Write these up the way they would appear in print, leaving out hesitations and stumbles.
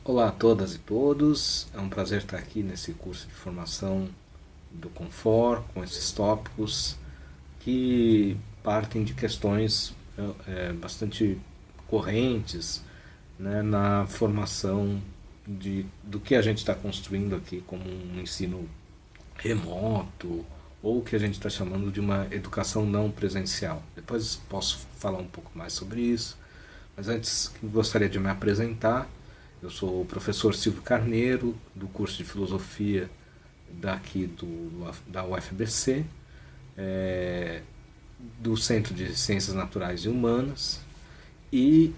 Olá a todas e todos, é um prazer estar aqui nesse curso de formação do Confor, com esses tópicos que partem de questões bastante correntes, né, na formação do que a gente está construindo aqui como um ensino remoto ou o que a gente está chamando de uma educação não presencial. Depois posso falar um pouco mais sobre isso, mas antes gostaria de me apresentar. Eu sou o professor Silvio Carneiro, do curso de Filosofia da UFBC, do Centro de Ciências Naturais e Humanas, e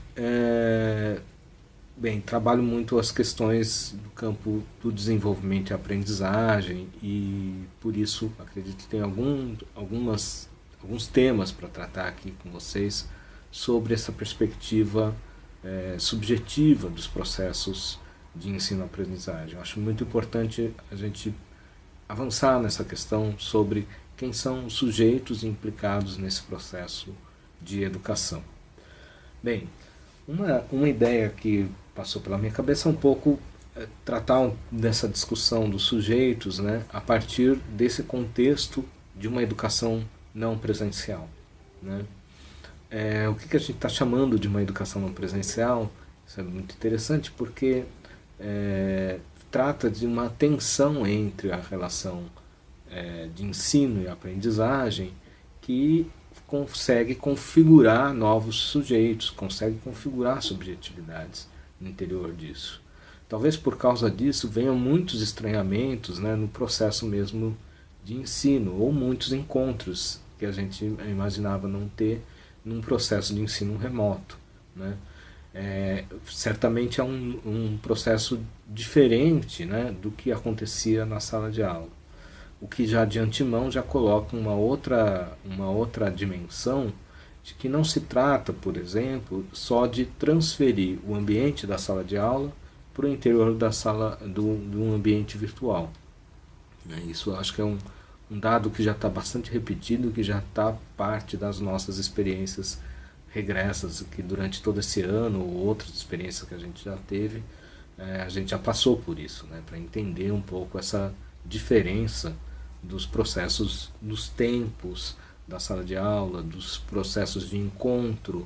trabalho muito as questões do campo do desenvolvimento e aprendizagem, e por isso acredito que tem alguns temas para tratar aqui com vocês sobre essa perspectiva subjetiva dos processos de ensino-aprendizagem. Eu acho muito importante a gente avançar nessa questão sobre quem são os sujeitos implicados nesse processo de educação. Bem, uma ideia que passou pela minha cabeça é um pouco tratar dessa discussão dos sujeitos, né, a partir desse contexto de uma educação não presencial, né? O que a gente está chamando de uma educação não presencial? Isso é muito interessante porque trata de uma tensão entre a relação de ensino e aprendizagem que consegue configurar novos sujeitos, consegue configurar subjetividades no interior disso. Talvez por causa disso venham muitos estranhamentos, né, no processo mesmo de ensino, ou muitos encontros que a gente imaginava não ter num processo de ensino remoto, né? Certamente é um processo diferente, né, do que acontecia na sala de aula, o que já de antemão já coloca uma outra dimensão de que não se trata, por exemplo, só de transferir o ambiente da sala de aula para o interior da sala do ambiente virtual. Isso eu acho que é um dado que já está bastante repetido, que já está parte das nossas experiências regressas, que durante todo esse ano ou outras experiências que a gente já teve, a gente já passou por isso, né, para entender um pouco essa diferença dos processos, dos tempos da sala de aula, dos processos de encontro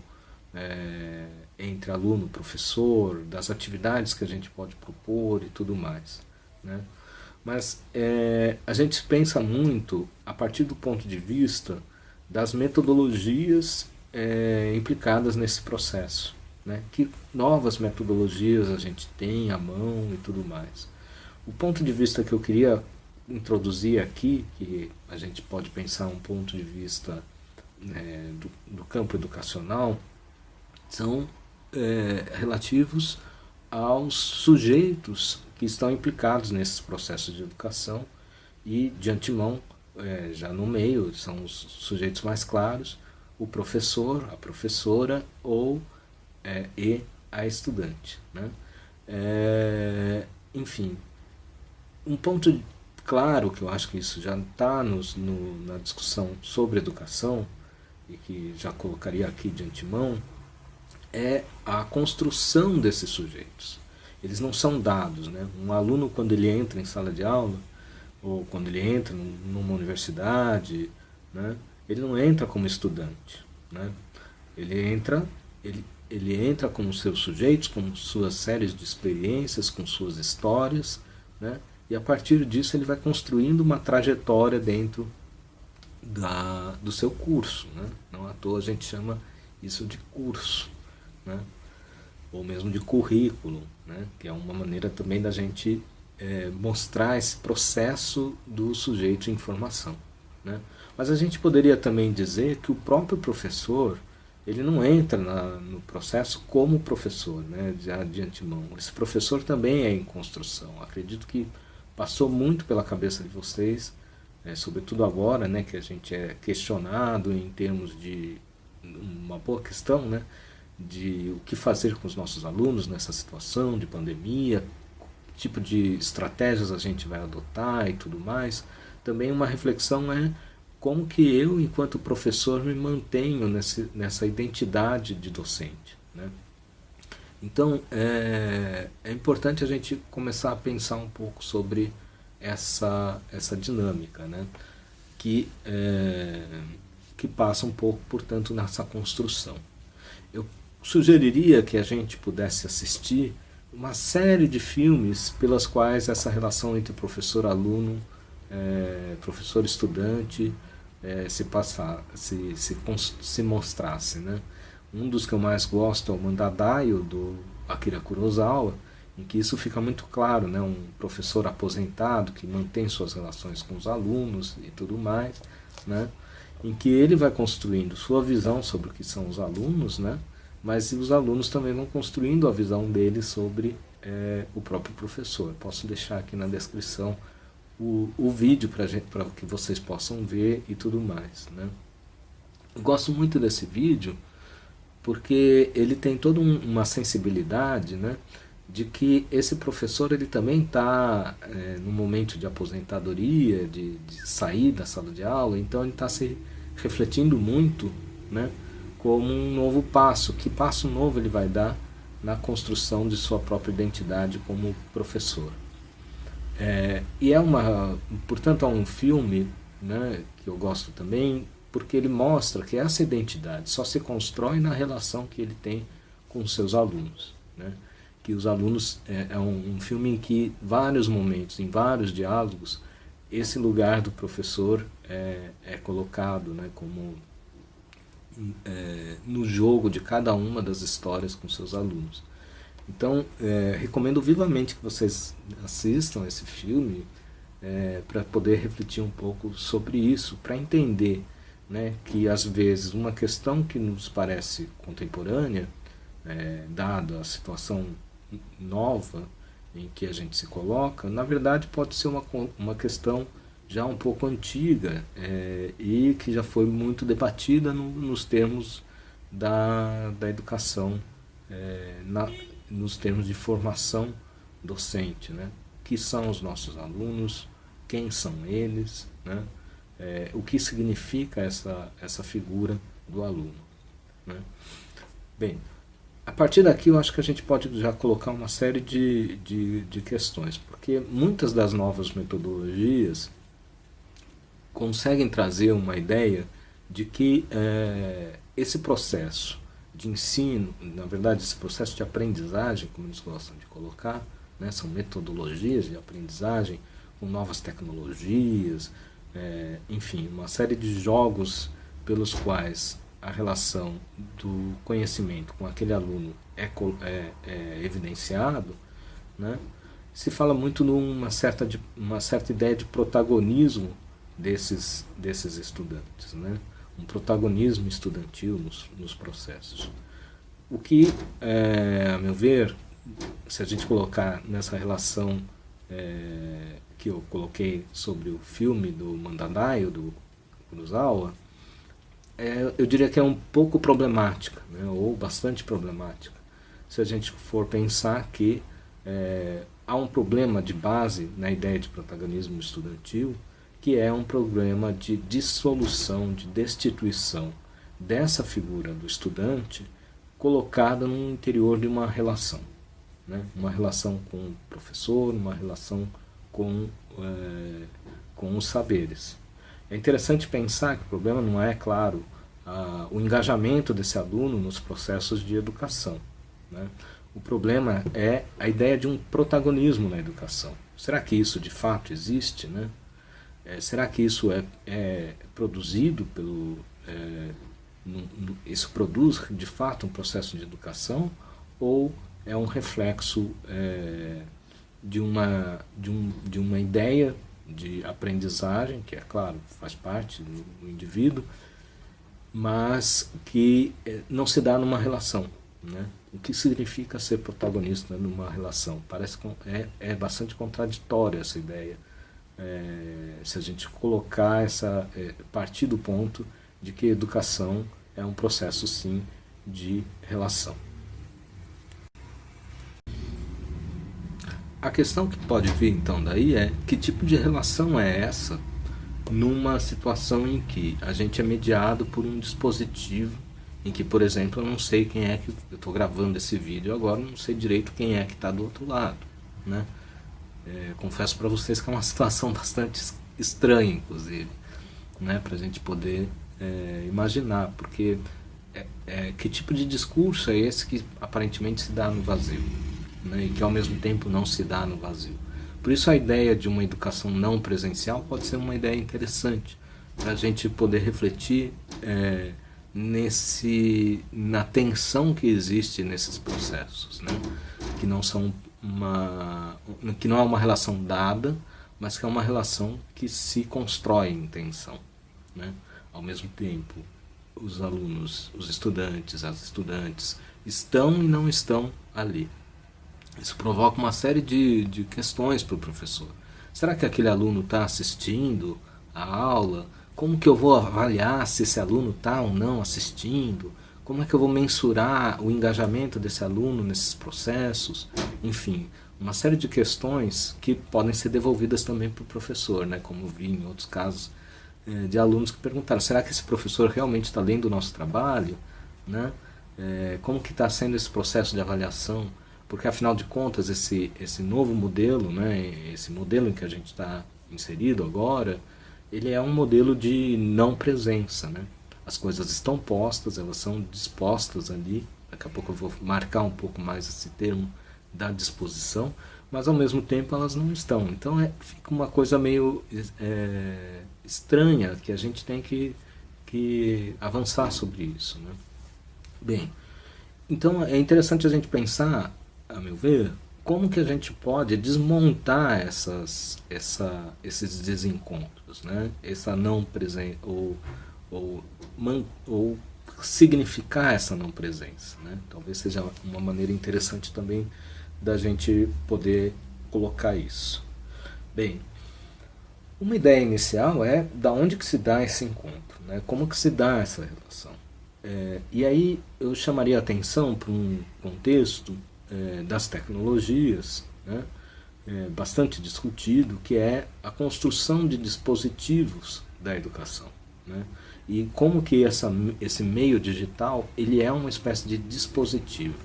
entre aluno e professor, das atividades que a gente pode propor e tudo mais, né? Mas a gente pensa muito a partir do ponto de vista das metodologias implicadas nesse processo, né? Que novas metodologias a gente tem à mão e tudo mais. O ponto de vista que eu queria introduzir aqui, que a gente pode pensar um ponto de vista do campo educacional, são relativos aos sujeitos que estão implicados nesses processos de educação e, de antemão, já no meio, são os sujeitos mais claros, o professor, a professora e a estudante, né? Enfim, um ponto claro que eu acho que isso já está na discussão sobre educação e que já colocaria aqui de antemão é a construção desses sujeitos. Eles não são dados, né? Um aluno, quando ele entra em sala de aula, ou quando ele entra numa universidade, né, ele não entra como estudante, né? Ele entra com seus sujeitos, com suas séries de experiências, com suas histórias, né? E a partir disso ele vai construindo uma trajetória dentro do seu curso, né? Não à toa a gente chama isso de curso, né? Ou mesmo de currículo, né? Que é uma maneira também da gente mostrar esse processo do sujeito em formação, né? Mas a gente poderia também dizer que o próprio professor, ele não entra no processo como professor, né, já de antemão. Esse professor também é em construção. Acredito que passou muito pela cabeça de vocês, sobretudo agora, né, que a gente é questionado em termos de uma boa questão, né, de o que fazer com os nossos alunos nessa situação de pandemia, que tipo de estratégias a gente vai adotar e tudo mais. Também uma reflexão é como que eu, enquanto professor, me mantenho nessa identidade de docente, né? Então, é importante a gente começar a pensar um pouco sobre essa dinâmica, né? Que passa um pouco, portanto, nessa construção. Eu sugeriria que a gente pudesse assistir uma série de filmes pelas quais essa relação entre professor-aluno, professor-estudante, se mostrasse, né? Um dos que eu mais gosto é o Mandadaio, do Akira Kurosawa, em que isso fica muito claro, né? Um professor aposentado que mantém suas relações com os alunos e tudo mais, né? Em que ele vai construindo sua visão sobre o que são os alunos, né? Mas os alunos também vão construindo a visão deles sobre o próprio professor. Posso deixar aqui na descrição o vídeo para que vocês possam ver e tudo mais, né? Eu gosto muito desse vídeo porque ele tem toda uma sensibilidade, né, de que esse professor ele também está no momento de aposentadoria, de sair da sala de aula, então ele está se refletindo muito, né, como um novo passo. Que passo novo ele vai dar na construção de sua própria identidade como professor. Portanto, é um filme, né, que eu gosto também, porque ele mostra que essa identidade só se constrói na relação que ele tem com os seus alunos, né? Que os alunos é um filme em que vários momentos, em vários diálogos, esse lugar do professor é colocado, né, como no jogo de cada uma das histórias com seus alunos. Então, recomendo vivamente que vocês assistam esse filme para poder refletir um pouco sobre isso, para entender, né, que às vezes uma questão que nos parece contemporânea, dada a situação nova em que a gente se coloca, na verdade pode ser uma questão já um pouco antiga e que já foi muito debatida nos termos da educação, nos termos de formação docente, né? Que são os nossos alunos, quem são eles, né? O que significa essa figura do aluno, né? Bem, a partir daqui eu acho que a gente pode já colocar uma série de questões, porque muitas das novas metodologias conseguem trazer uma ideia de que esse processo de ensino, na verdade esse processo de aprendizagem, como eles gostam de colocar, né, são metodologias de aprendizagem com novas tecnologias, enfim, uma série de jogos pelos quais a relação do conhecimento com aquele aluno é evidenciado, né? Se fala muito numa certa ideia de protagonismo desses estudantes, né? Um protagonismo estudantil nos processos. O que, a meu ver, se a gente colocar nessa relação que eu coloquei sobre o filme do Mandadaio, do Kurosawa, eu diria que é um pouco problemática, né, ou bastante problemática, se a gente for pensar que há um problema de base na ideia de protagonismo estudantil, que é um problema de dissolução, de destituição dessa figura do estudante colocada no interior de uma relação, né? Uma relação com o professor, uma relação com os saberes. É interessante pensar que o problema não é, claro, o engajamento desse aluno nos processos de educação, né? O problema é a ideia de um protagonismo na educação. Será que isso de fato existe, né? Será que isso é produzido isso produz de fato um processo de educação, ou é um reflexo de uma ideia de aprendizagem, que é claro, faz parte do indivíduo, mas que não se dá numa relação, né? O que significa ser protagonista numa relação? Parece que é bastante contraditória essa ideia, se a gente colocar partir do ponto de que educação é um processo sim de relação. A questão que pode vir então daí é que tipo de relação é essa numa situação em que a gente é mediado por um dispositivo em que, por exemplo, eu não sei quem é que eu estou gravando esse vídeo agora, não sei direito quem é que está do outro lado, né? Confesso para vocês que é uma situação bastante estranha, inclusive, né? Para a gente poder imaginar, porque que tipo de discurso é esse que aparentemente se dá no vazio, né? E que ao mesmo tempo não se dá no vazio. Por isso a ideia de uma educação não presencial pode ser uma ideia interessante para a gente poder refletir na tensão que existe nesses processos, né? Que não são que não é uma relação dada, mas que é uma relação que se constrói em tensão, né? Ao mesmo tempo, os alunos, os estudantes, as estudantes estão e não estão ali. Isso provoca uma série de questões para o professor. Será que aquele aluno está assistindo a aula? Como que eu vou avaliar se esse aluno está ou não assistindo? Como é que eu vou mensurar o engajamento desse aluno nesses processos? Enfim, uma série de questões que podem ser devolvidas também para o professor, né? Como eu vi em outros casos de alunos que perguntaram: será que esse professor realmente está lendo o nosso trabalho? Né? Como que está sendo esse processo de avaliação? Porque afinal de contas esse novo modelo, né, esse modelo em que a gente está inserido agora, ele é um modelo de não presença, né? As coisas estão postas, elas são dispostas ali. Daqui a pouco eu vou marcar um pouco mais esse termo da disposição, mas ao mesmo tempo elas não estão. Então fica uma coisa meio estranha que a gente tem que avançar sobre isso, né? Bem, então é interessante a gente pensar, a meu ver, como que a gente pode desmontar esses desencontros, né? Essa não presença, ou significar essa não presença, né? Talvez seja uma maneira interessante também da gente poder colocar isso. Bem, uma ideia inicial é da onde que se dá esse encontro, né? Como que se dá essa relação. E aí eu chamaria a atenção para um contexto das tecnologias, né? Bastante discutido, que é a construção de dispositivos da educação, né? E como que esse meio digital ele é uma espécie de dispositivo.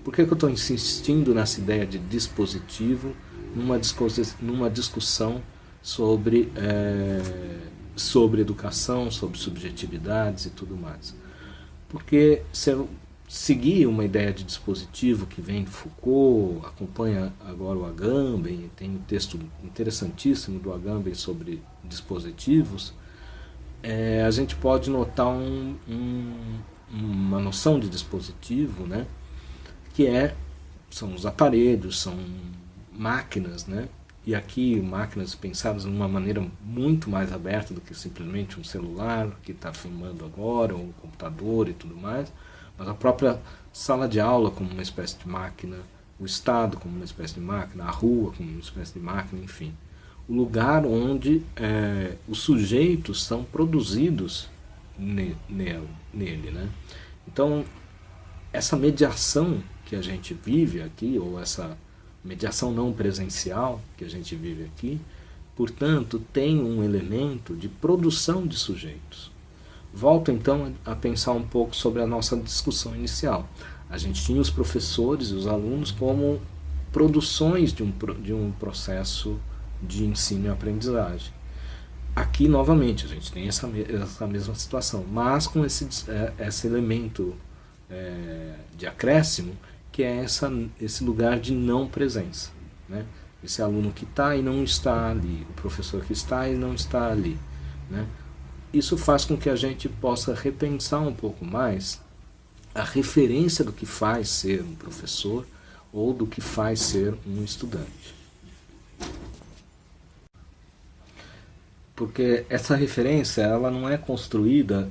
Por que eu estou insistindo nessa ideia de dispositivo numa discussão sobre educação, sobre subjetividades e tudo mais? Porque se eu seguir uma ideia de dispositivo que vem de Foucault, acompanha agora o Agamben, tem um texto interessantíssimo do Agamben sobre dispositivos, a gente pode notar uma noção de dispositivo, né, que são os aparelhos, são máquinas, né, e aqui máquinas pensadas de uma maneira muito mais aberta do que simplesmente um celular que está filmando agora, ou um computador e tudo mais, mas a própria sala de aula como uma espécie de máquina, o Estado como uma espécie de máquina, a rua como uma espécie de máquina, enfim. O lugar onde os sujeitos são produzidos nele, né? Então, essa mediação que a gente vive aqui, ou essa mediação não presencial que a gente vive aqui, portanto, tem um elemento de produção de sujeitos. Volto então a pensar um pouco sobre a nossa discussão inicial. A gente tinha os professores e os alunos como produções de um processo de ensino e aprendizagem. Aqui, novamente, a gente tem essa mesma situação, mas com esse elemento de acréscimo, que é esse lugar de não presença, né? Esse aluno que está e não está ali, o professor que está e não está ali, né? Isso faz com que a gente possa repensar um pouco mais a referência do que faz ser um professor ou do que faz ser um estudante. Porque essa referência ela não é construída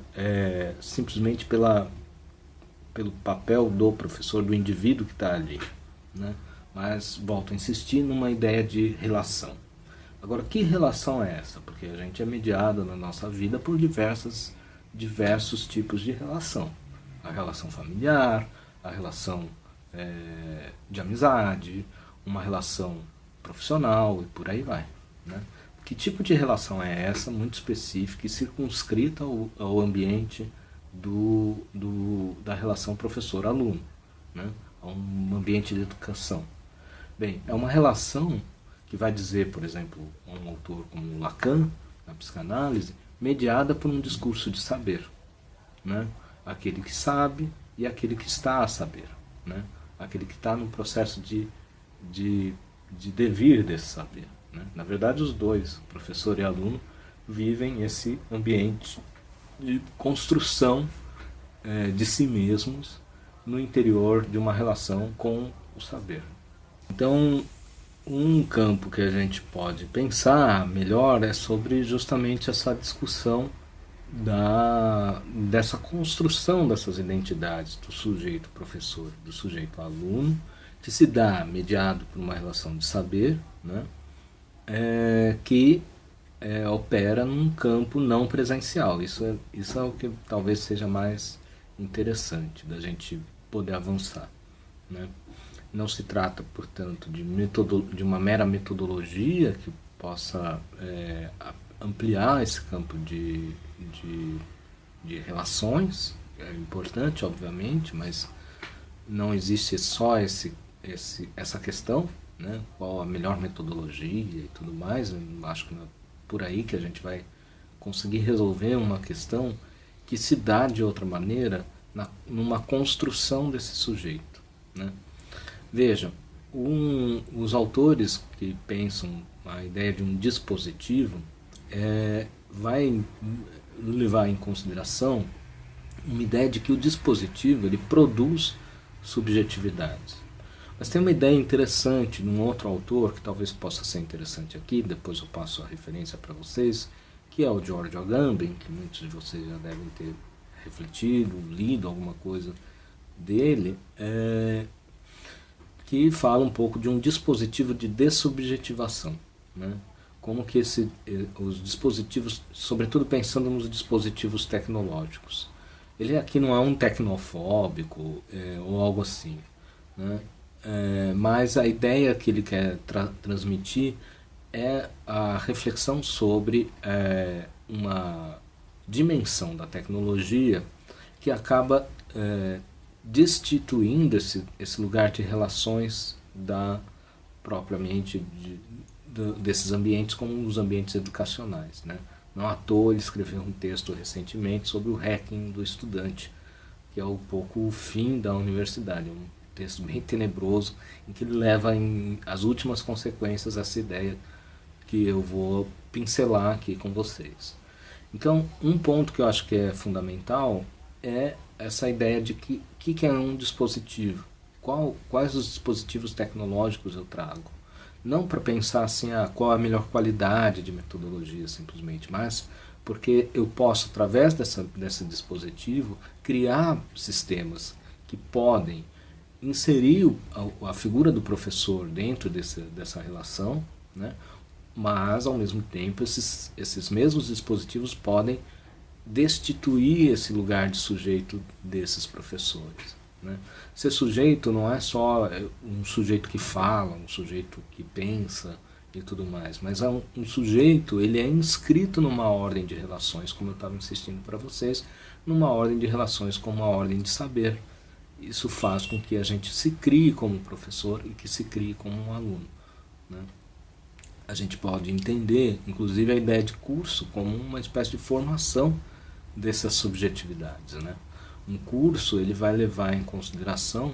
simplesmente pelo papel do professor, do indivíduo que está ali, né? Mas volto a insistir numa ideia de relação. Agora, que relação é essa? Porque a gente é mediado na nossa vida por diversos tipos de relação. A relação familiar, a relação de amizade, uma relação profissional e por aí vai, né? Que tipo de relação é essa, muito específica e circunscrita ao ambiente da relação professor-aluno, né? A um ambiente de educação. Bem, é uma relação que vai dizer, por exemplo, um autor como Lacan, na psicanálise, mediada por um discurso de saber, né? Aquele que sabe e aquele que está a saber, né? Aquele que está no processo de devir desse saber, né? Na verdade, os dois, professor e aluno, vivem esse ambiente de construção de si mesmos no interior de uma relação com o saber. Então, um campo que a gente pode pensar melhor é sobre justamente essa discussão dessa construção dessas identidades do sujeito professor, do sujeito aluno, que se dá mediado por uma relação de saber, né, que opera num campo não presencial. Isso é o que talvez seja mais interessante da gente poder avançar, né? Não se trata, portanto, de uma mera metodologia que possa ampliar esse campo de relações. É importante, obviamente, mas não existe só essa questão, né? Qual a melhor metodologia e tudo mais. Eu acho que não é por aí que a gente vai conseguir resolver uma questão que se dá de outra maneira numa construção desse sujeito, né? Vejam, os autores que pensam a ideia de um dispositivo vai levar em consideração uma ideia de que o dispositivo ele produz subjetividades. Mas tem uma ideia interessante num outro autor, que talvez possa ser interessante aqui, depois eu passo a referência para vocês, que é o George Agamben, que muitos de vocês já devem ter refletido, lido alguma coisa dele, que fala um pouco de um dispositivo de dessubjetivação, né? Como que os dispositivos, sobretudo pensando nos dispositivos tecnológicos, ele aqui não é um tecnofóbico ou algo assim, né? Mas a ideia que ele quer transmitir é a reflexão sobre uma dimensão da tecnologia que acaba destituindo esse lugar de relações propriamente desses ambientes como os ambientes educacionais, né? Não à toa ele escreveu um texto recentemente sobre o hacking do estudante, que é um pouco o fim da universidade, um texto bem tenebroso em que ele leva as últimas consequências essa ideia que eu vou pincelar aqui com vocês. Então, um ponto que eu acho que é fundamental é essa ideia de que é um dispositivo, quais os dispositivos tecnológicos eu trago. Não para pensar assim, qual a melhor qualidade de metodologia simplesmente, mas porque eu posso, através desse dispositivo, criar sistemas que podem inserir a figura do professor dentro dessa relação, né? Mas, ao mesmo tempo, esses mesmos dispositivos podem destituir esse lugar de sujeito desses professores, né? Ser sujeito não é só um sujeito que fala, um sujeito que pensa e tudo mais, mas um sujeito, ele é inscrito numa ordem de relações, como eu estava insistindo para vocês, numa ordem de relações como uma ordem de saber. Isso faz com que a gente se crie como professor e que se crie como um aluno, né? A gente pode entender, inclusive, a ideia de curso como uma espécie de formação dessas subjetividades, né? Um curso ele vai levar em consideração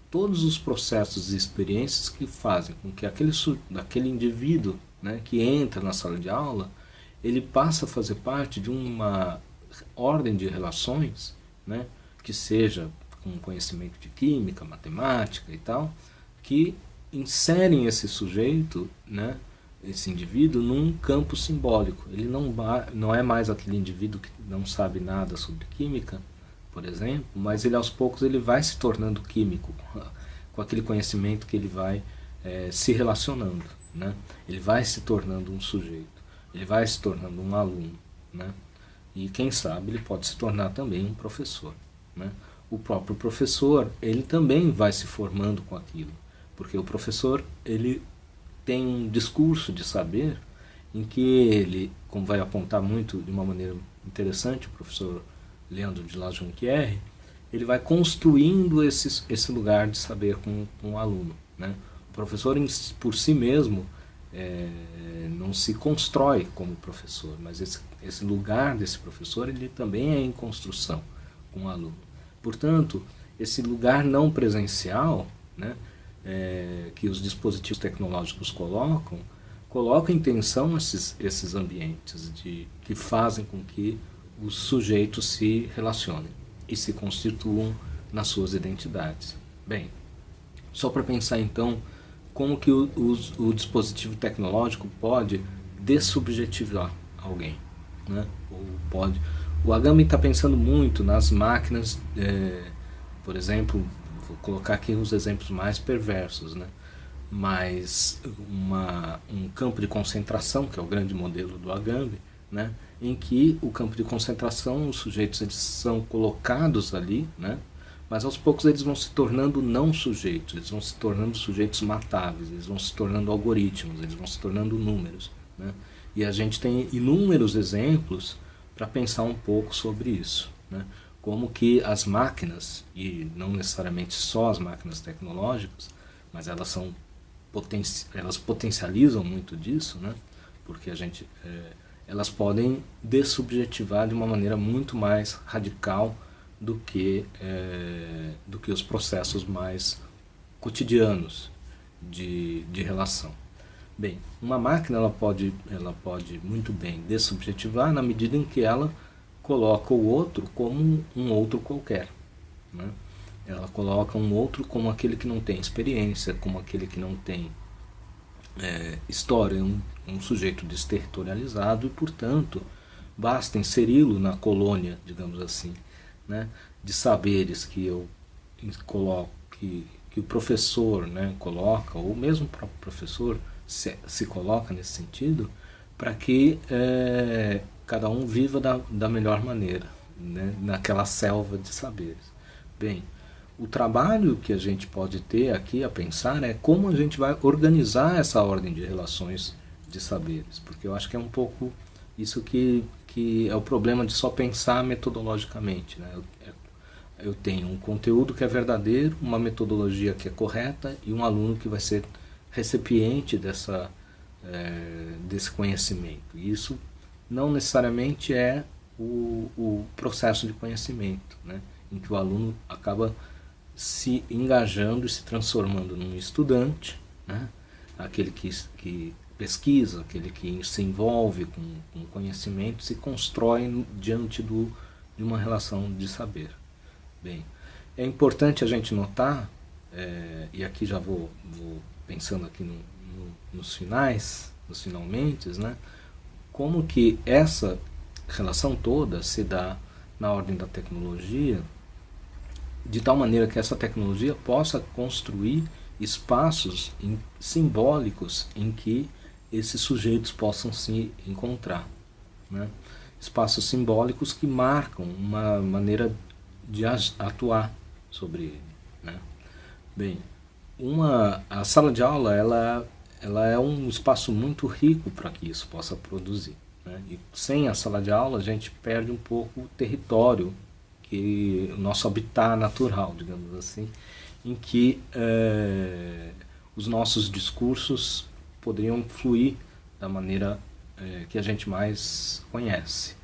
todos os processos e experiências que fazem com que aquele indivíduo, né, que entra na sala de aula, ele passa a fazer parte de uma ordem de relações, né, que seja com conhecimento de química, matemática e tal, que inserem esse sujeito, né, esse indivíduo num campo simbólico. Ele não é mais aquele indivíduo que não sabe nada sobre química, por exemplo, mas ele aos poucos ele vai se tornando químico com aquele conhecimento que ele vai se relacionando, né? Ele vai se tornando um sujeito, ele vai se tornando um aluno, né? E quem sabe ele pode se tornar também um professor, né? O próprio professor ele também vai se formando com aquilo, porque o professor ele tem um discurso de saber em que ele, como vai apontar muito de uma maneira interessante o professor Leandro de La Jonquière, ele vai construindo esse lugar de saber com o aluno, né? O professor por si mesmo não se constrói como professor, mas esse lugar desse professor ele também é em construção com o aluno. Portanto, esse lugar não presencial, né, que os dispositivos tecnológicos colocam em tensão esses ambientes que fazem com que os sujeitos se relacionem e se constituam nas suas identidades. Bem, só para pensar então como que o dispositivo tecnológico pode dessubjetivar alguém, né? Ou pode. O Agamben está pensando muito nas máquinas, por exemplo, vou colocar aqui os exemplos mais perversos, né? Mas um campo de concentração, que é o grande modelo do Agamben, né? Em que o campo de concentração, os sujeitos eles são colocados ali, né? Mas aos poucos eles vão se tornando não sujeitos, eles vão se tornando sujeitos matáveis, eles vão se tornando algoritmos, eles vão se tornando números, né? E a gente tem inúmeros exemplos para pensar um pouco sobre isso, né? Como que as máquinas, e não necessariamente só as máquinas tecnológicas, mas elas potencializam muito disso, né? Porque elas podem dessubjetivar de uma maneira muito mais radical do que os processos mais cotidianos de relação. Bem, uma máquina ela pode muito bem dessubjetivar na medida em que ela coloca o outro como um outro qualquer, né? Ela coloca um outro como aquele que não tem experiência, como aquele que não tem história, um sujeito desterritorializado e, portanto, basta inseri-lo na colônia, digamos assim, né, de saberes que eu coloco, que o professor, né, coloca, ou mesmo o próprio professor se coloca nesse sentido, para que cada um viva da melhor maneira, né, naquela selva de saberes. Bem, o trabalho que a gente pode ter aqui a pensar é como a gente vai organizar essa ordem de relações de saberes, porque eu acho que é um pouco isso que é o problema de só pensar metodologicamente, né? Eu tenho um conteúdo que é verdadeiro, uma metodologia que é correta e um aluno que vai ser recipiente desse conhecimento. E isso não necessariamente é o processo de conhecimento, né? Em que o aluno acaba se engajando e se transformando num estudante, né? Aquele que pesquisa, aquele que se envolve com conhecimento, se constrói diante de uma relação de saber. Bem, é importante a gente notar, e aqui já vou pensando aqui nos finalmente, né? Como que essa relação toda se dá na ordem da tecnologia, de tal maneira que essa tecnologia possa construir espaços simbólicos em que esses sujeitos possam se encontrar, né? Espaços simbólicos que marcam uma maneira de atuar sobre ele, né? Bem, a sala de aula ela é um espaço muito rico para que isso possa produzir, né? E sem a sala de aula a gente perde um pouco o território, o nosso habitat natural, digamos assim, em que os nossos discursos poderiam fluir da maneira que a gente mais conhece.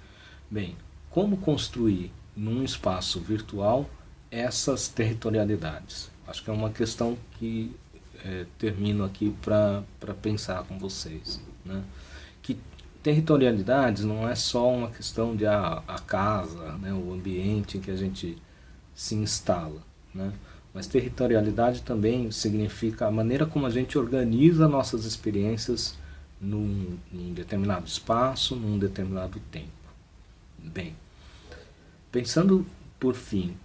Bem, como construir num espaço virtual essas territorialidades? Acho que é uma questão que termino aqui para pensar com vocês, né? Que territorialidades não é só uma questão de a casa, né, o ambiente em que a gente se instala, né? Mas territorialidade também significa a maneira como a gente organiza nossas experiências num determinado espaço, num determinado tempo. Bem, pensando por fim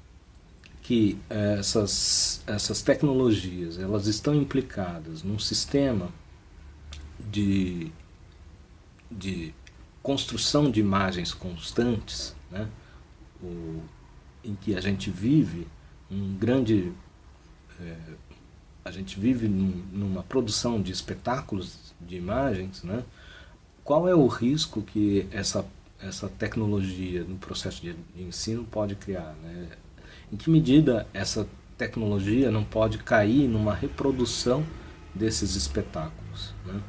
que essas tecnologias elas estão implicadas num sistema de construção de imagens constantes, né? Em que a gente vive a gente vive numa produção de espetáculos de imagens, né? Qual é o risco que essa tecnologia no processo de ensino pode criar, né? Em que medida essa tecnologia não pode cair numa reprodução desses espetáculos, né?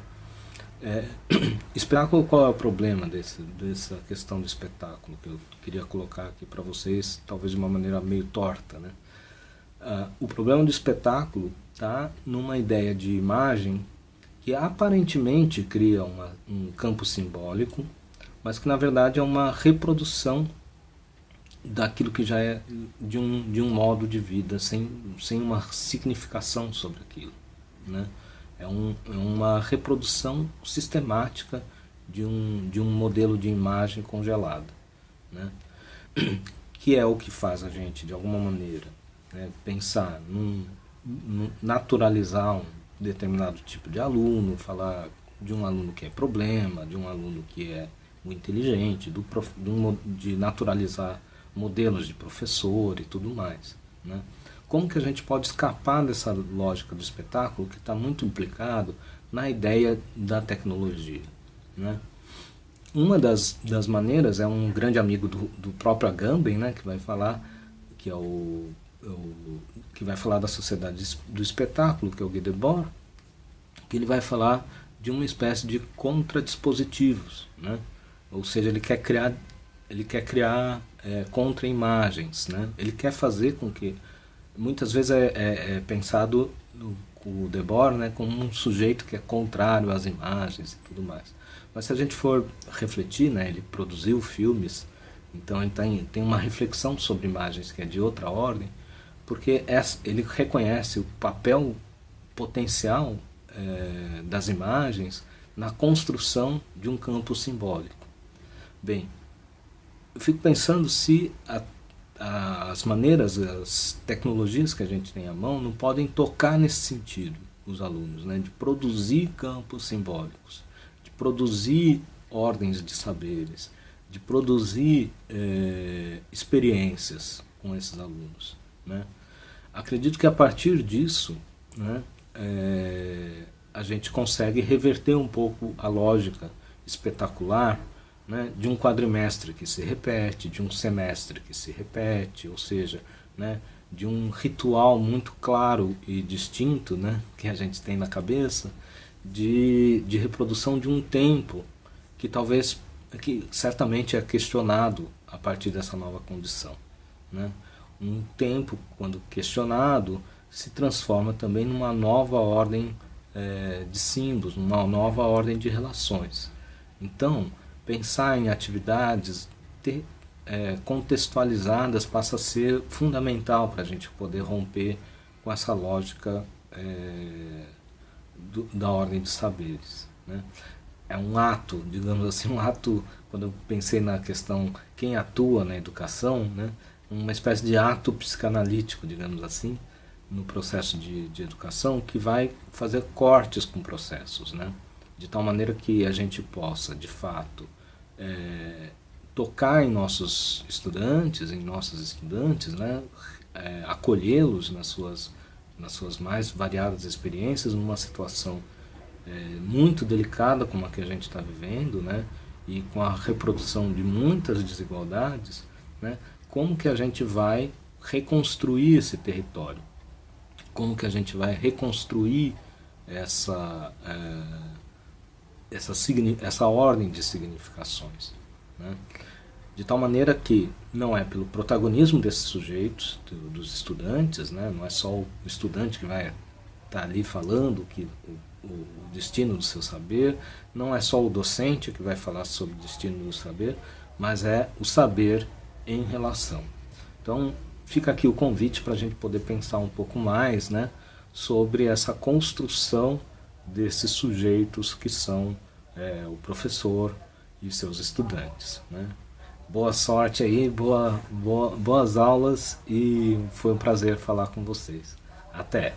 Espetáculo, qual é o problema dessa questão do espetáculo que eu queria colocar aqui para vocês, talvez de uma maneira meio torta, né? O problema do espetáculo está numa ideia de imagem que aparentemente cria um campo simbólico, mas que na verdade é uma reprodução daquilo que já é de um modo de vida, sem uma significação sobre aquilo, né? É uma reprodução sistemática de um modelo de imagem congelada, né? Que é o que faz a gente, de alguma maneira, né, pensar naturalizar um determinado tipo de aluno, falar de um aluno que é problema, de um aluno que é muito inteligente, de naturalizar modelos de professor e tudo mais, né? Como que a gente pode escapar dessa lógica do espetáculo que está muito implicado na ideia da tecnologia, né? Uma das maneiras é um grande amigo do próprio Agamben, né, que vai falar, que é que vai falar da sociedade do espetáculo, que é o Guy Debord, que ele vai falar de uma espécie de contradispositivos, né? Ou seja, ele quer criar contra-imagens, né? Ele quer fazer com que, muitas vezes é pensado o Debord, né, como um sujeito que é contrário às imagens e tudo mais. Mas se a gente for refletir, né, ele produziu filmes, então ele tem uma reflexão sobre imagens que é de outra ordem, porque ele reconhece o papel potencial das imagens na construção de um campo simbólico. Bem, eu fico pensando se as maneiras, as tecnologias que a gente tem à mão não podem tocar nesse sentido os alunos, né, de produzir campos simbólicos, de produzir ordens de saberes, de produzir experiências com esses alunos, né? Acredito que a partir disso, né, a gente consegue reverter um pouco a lógica espetacular, né, de um quadrimestre que se repete, de um semestre que se repete, ou seja, né, de um ritual muito claro e distinto, né, que a gente tem na cabeça, de reprodução de um tempo que que certamente é questionado a partir dessa nova condição, né? Um tempo, quando questionado, se transforma também numa nova ordem de símbolos, numa nova ordem de relações. Então, pensar em atividades contextualizadas passa a ser fundamental para a gente poder romper com essa lógica da ordem de saberes, né? É um ato, digamos assim, quando eu pensei na questão quem atua na educação, né? Uma espécie de ato psicanalítico, digamos assim, no processo de educação, que vai fazer cortes com processos, né? De tal maneira que a gente possa, de fato, tocar em nossos estudantes, em nossas estudantes, né? Acolhê-los nas suas mais variadas experiências, numa situação muito delicada como a que a gente está vivendo, né? E com a reprodução de muitas desigualdades, né? Como que a gente vai reconstruir esse território? Como que a gente vai reconstruir essa ordem de significações, né? De tal maneira que não é pelo protagonismo desses sujeitos, dos estudantes, né? Não é só o estudante que vai estar ali falando o destino do seu saber, não é só o docente que vai falar sobre o destino do saber, mas é o saber em relação. Então, fica aqui o convite para a gente poder pensar um pouco mais, né, sobre essa construção desses sujeitos que são o professor e seus estudantes, né? Boa sorte aí, boas aulas, e foi um prazer falar com vocês. Até!